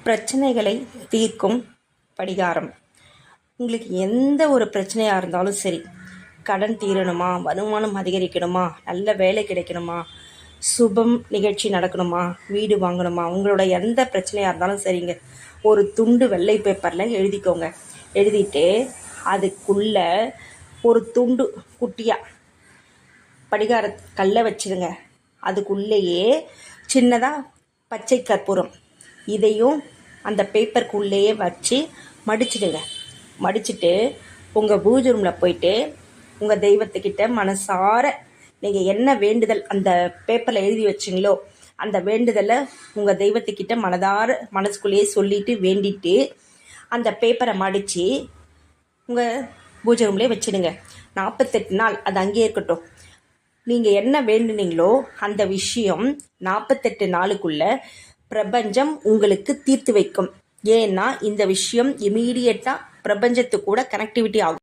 பிரச்சனைகளை தீர்க்கும் படிகாரம். உங்களுக்கு எந்த ஒரு பிரச்சனையாக இருந்தாலும் சரி, கடன் தீரணுமா, வருமானம் அதிகரிக்கணுமா, நல்ல வேலை கிடைக்கணுமா, சுபம் நிகழ்ச்சி நடக்கணுமா, வீடு வாங்கணுமா, உங்களோட எந்த பிரச்சனையாக இருந்தாலும் சரிங்க, ஒரு துண்டு வெள்ளை பேப்பரில் எழுதிக்கோங்க. எழுதிட்டு அதுக்குள்ள ஒரு துண்டு குட்டியாக படிகார கல்லை வச்சிருங்க. அதுக்குள்ளேயே சின்னதாக பச்சை கற்பூரம் இதையும் அந்த பேப்பருக்குள்ளேயே வச்சு மடிச்சிடுங்க. மடிச்சுட்டு உங்கள் பூஜை ரூமில் போயிட்டு உங்கள் தெய்வத்துக்கிட்ட மனசார நீங்கள் என்ன வேண்டுதல் அந்த பேப்பரில் எழுதி வச்சிங்களோ அந்த வேண்டுதலை உங்கள் தெய்வத்துக்கிட்ட மனசுக்குள்ளேயே சொல்லிட்டு வேண்டிட்டு அந்த பேப்பரை மடித்து உங்கள் பூஜை ரூம்லேயே வச்சிடுங்க. 48 நாள் அது அங்கேயே இருக்கட்டும். நீங்கள் என்ன வேண்டுனீங்களோ அந்த விஷயம் 48 நாளுக்குள்ள பிரபஞ்சம் உங்களுக்கு தீர்த்து வைக்கும். ஏன்னா இந்த விஷயம் இமீடியட்டாக பிரபஞ்சத்துக்கு கூட கனெக்டிவிட்டி ஆகும்.